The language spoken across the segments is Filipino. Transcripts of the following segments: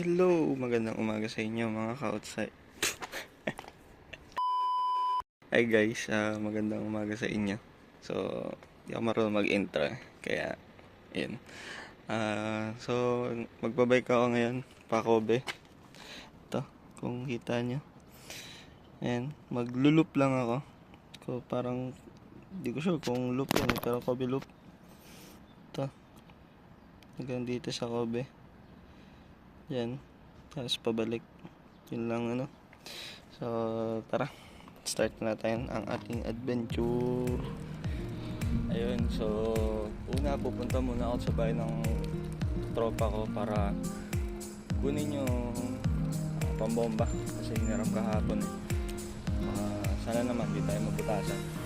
Hello, magandang umaga sa inyo mga ka-outside. Hi guys, magandang umaga sa inyo. So, di ako marunong mag-intro kaya, yun. So, magbabike ako ngayon, pa-Kobe. Ito, kung kita nyo. Ayan, maglulup lang ako. So, parang, di ko sure kung loop yan, pero Kobe loop. Ito, hanggang dito sa Kobe. Yan, tapos pabalik. Yun lang ano. So, tara. Start natin ang ating adventure. Ayun, so una pupunta muna ako sa bahay ng tropa ko para kunin yung pambomba kasi hiniram kahapon eh. Sana naman di tayo mabutasan.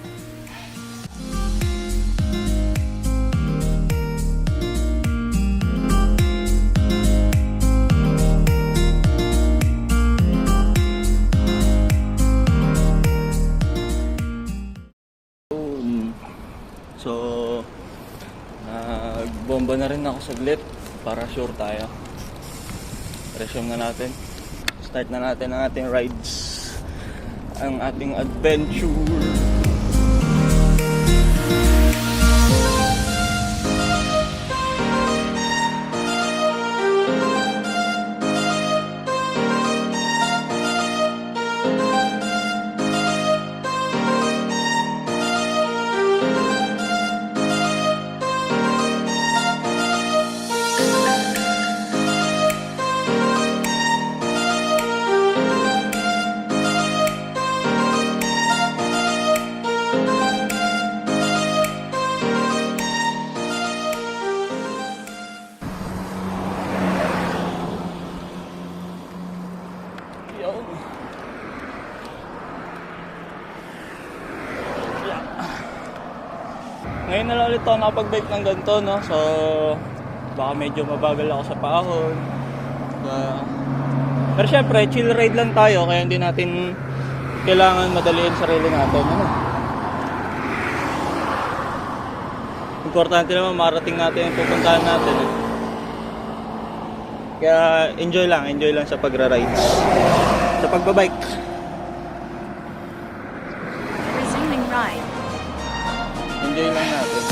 So, nagbomba na rin ako saglit para sure tayo. Resume na natin. Start na natin ang ating rides. Ang ating adventure. Ngayon na lang ulit ako nakapag-bike ng ganito, no? So, baka medyo mabagal ako sa paahon. Pero syempre, chill ride lang tayo, kaya hindi natin kailangan madaliin sarili natin. Ano? Importante naman marating natin yung pupuntahan natin. Eh. Kaya enjoy lang sa pagra-rides. Sa pagbabike. Resuming ride. Enjoy lang natin.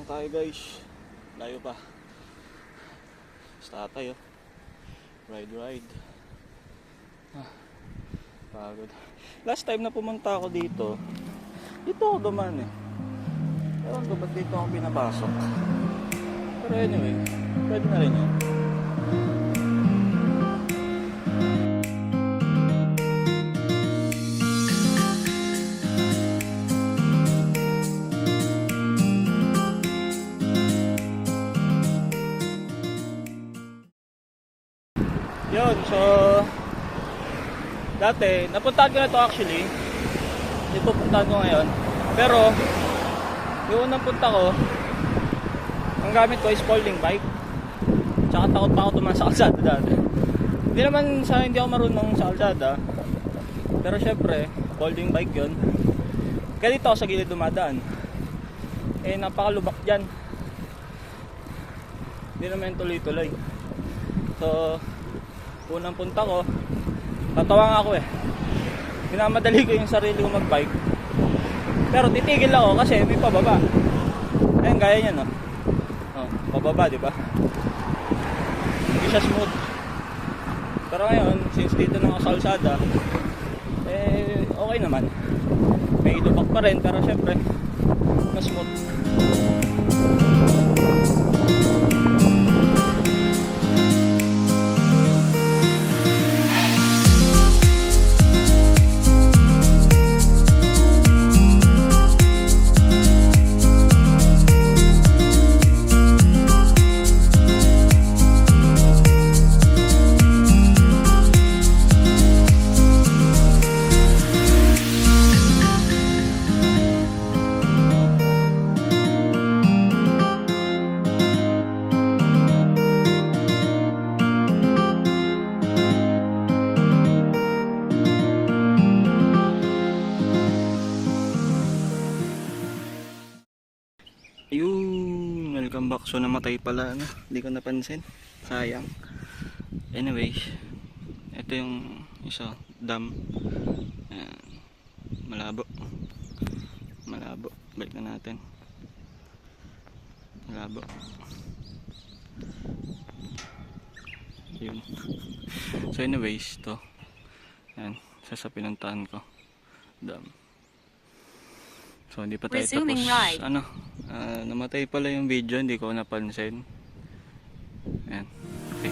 Tayo guys, layo pa. Basta tayo. Ride. Pagod. Last time na pumunta ako dito ako duman eh. Ewan ko ba't dito ako pinapasok. Pero anyway, pwede na rin yun. Yun, so dati, napuntahan ko na to actually. Hindi pupuntahan ko ngayon. Pero yung unang punta ko, ang gamit ko is folding bike. Tsaka takot pa ako tumaan sa kalsada dati. Hindi naman hindi ako marunong sa kalsada. Pero syempre, folding bike yun. Kaya dito ako sa gilid dumadaan. Eh, napakalubak dyan. Hindi naman tuloy-tuloy. So, unang punta ko, tatawa nga ako eh. Minamadali ko yung sarili ko mag-bike. Pero titigil ako kasi may pababa. Ayun, gaya niya no. Oh, pababa, di ba? Hindi siya smooth. Pero ngayon, since dito na ako sa kalsada, eh, okay naman. May lubak pa rin pero syempre mas smooth. Ayun, welcome back. So namatay pala, ano? Hindi ko napansin. Sayang. Anyways, ito yung isa, dam. Ayan. Malabo. Malabo. Balik na natin. Malabo. Yun. So anyways, to. Ayan, sa pinuntahan ko. Dam. So hindi pa tayo Resuming tapos. ride. Ano? Namatay pala yung video, hindi ko napansin. Ayan. Okay.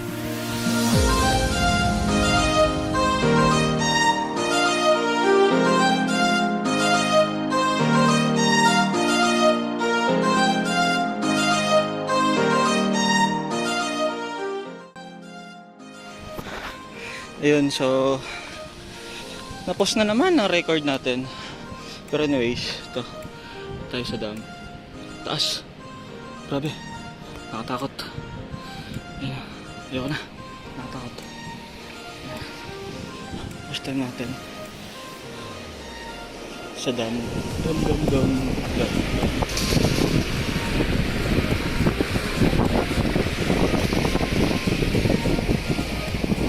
Ayun, so napos na naman ang record natin. Pero anyways, ito tayo sa dam. Taas. Grabe. Nakatakot. Ayun. Ayoko na. Nakatakot. Ayan. First time natin sa dam. Dam.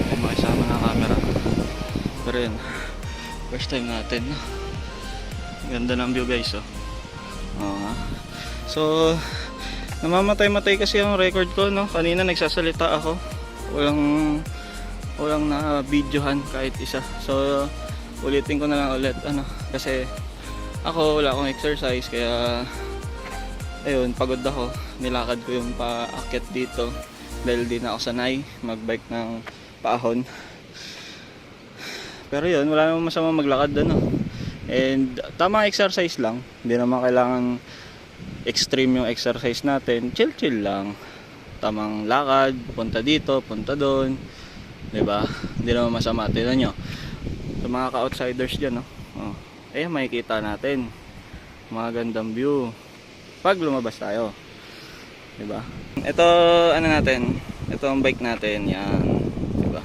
May makisama na camera. Pero yun, first time natin. Ganda ng view guys, oh. So namamatay-matay kasi ang record ko, no. Kanina nagsasalita ako. Walang na videohan kahit isa. So ulitin ko na lang ulit, ano, kasi ako wala akong exercise kaya ayun, pagod ako. Nilakad ko yung paakyat dito dahil di na ako sanay magbike ng paahon. Pero yun, wala namang masama maglakad, ano. And tamang exercise lang. Hindi naman kailangan extreme yung exercise natin. Chill lang. Tamang lakad, punta dito, punta doon. 'Di ba? Hindi naman masama. Tingnan nyo. Sa mga ka-outsiders diyan, no. Oh. Eh makikita natin mga gandang view pag lumabas tayo. 'Di ba? Ito ano natin? Ito ang bike natin, 'yan. 'Di ba?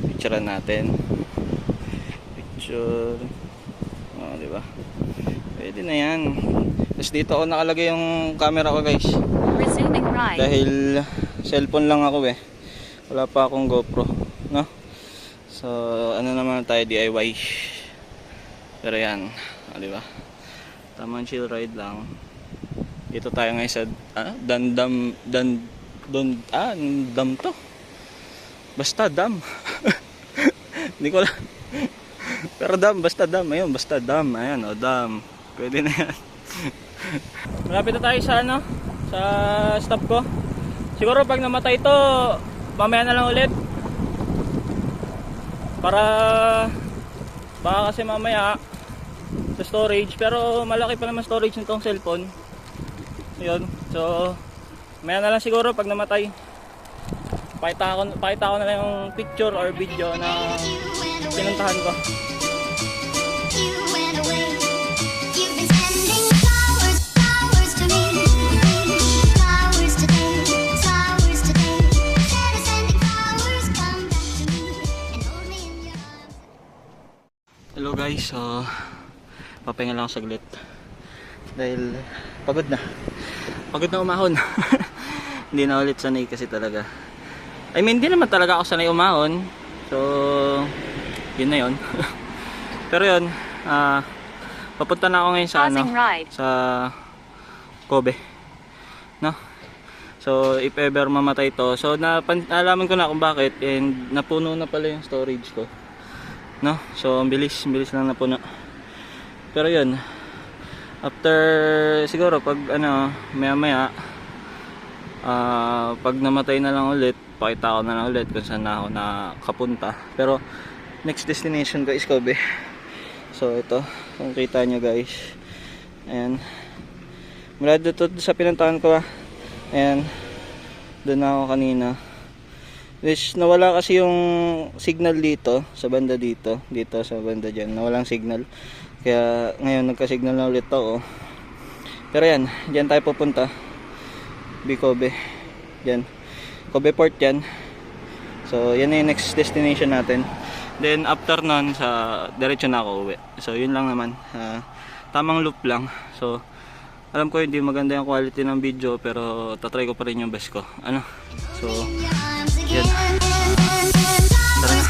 Picturean natin. Picture. Oh, di ba? Pwede na 'yan. Tapos dito ako nakalagay yung camera ko, guys. Resuming ride. Dahil cellphone lang ako eh. Wala pa akong GoPro, no? So, ano naman tayo, DIY. Pero 'yan, di ba? Tamang chill ride lang. Dito tayo ngayon sa dam to. Basta dam. Hindi ko lang. Pero dam, basta dam. Ayun, basta dam. Ayan, o dam. Pwede na yan. Malapit na tayo sa ano, sa stop ko. Siguro pag namatay to, mamaya na lang ulit. Para baka kasi mamaya sa storage, pero malaki pa naman storage nitong cellphone. Ayun. So, mamaya na lang siguro pag namatay. Pakita ko na lang yung picture or video na pinuntahan ko. Hello guys, so papahinga lang ako saglit dahil pagod na umahon. Hindi na ulit sanay kasi talaga. I mean, hindi naman talaga ako sanay umahon, so yun na yun. Pero yun, papunta na ako ngayon sa ano, sa Kobe, no? So if ever mamatay to, so nalaman ko na kung bakit, and napuno na pala yung storage ko, no? So ang bilis lang napuno. Pero yun, after siguro pag ano, maya maya pag namatay na lang ulit, pakita ko na lang ulit kung saan na ako nakapunta. Pero next destination ko is Kobe. So ito, kung kita nyo guys, ayan, mula dito sa pinuntahan ko, ayan, doon ako kanina. Which nawala kasi yung signal dito sa banda dito sa banda dyan, nawalang signal. Kaya ngayon nagka-signal na ulit ako. Pero yan, dyan tayo pupunta. Kobe. Dyan. Kobe Port yan. So yan na yung next destination natin. Then after nun, diretso na ako uwi. So yun lang naman. Tamang loop lang. So alam ko hindi maganda yung quality ng video, pero tatry ko pa rin yung best ko. Ano? So yan. Tara na.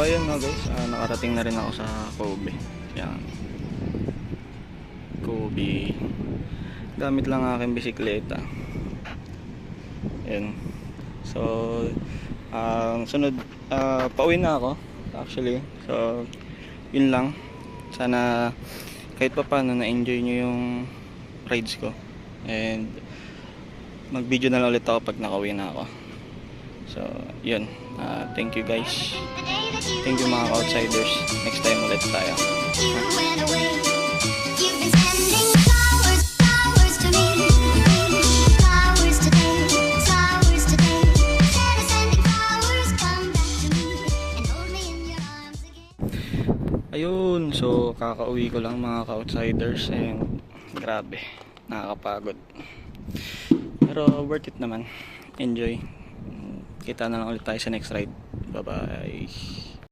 So ayun no guys, nakarating na rin ako sa Kobe. Yan. Kobe. Gamit lang aking bisikleta. Yan. So sunod, pauwi na ako actually. So yun lang. Sana kahit pa paano na-enjoy nyo yung rides ko. And mag-video na lang ulit ako pag nakauwi na ako. So yun. Thank you guys. Thank you mga outsiders. Next time ulit tayo. Ayun, so kakauwi ko lang mga ka-outsiders and grabe, nakakapagod. Pero worth it naman. Enjoy. Kita na lang ulit tayo sa next ride. Bye bye.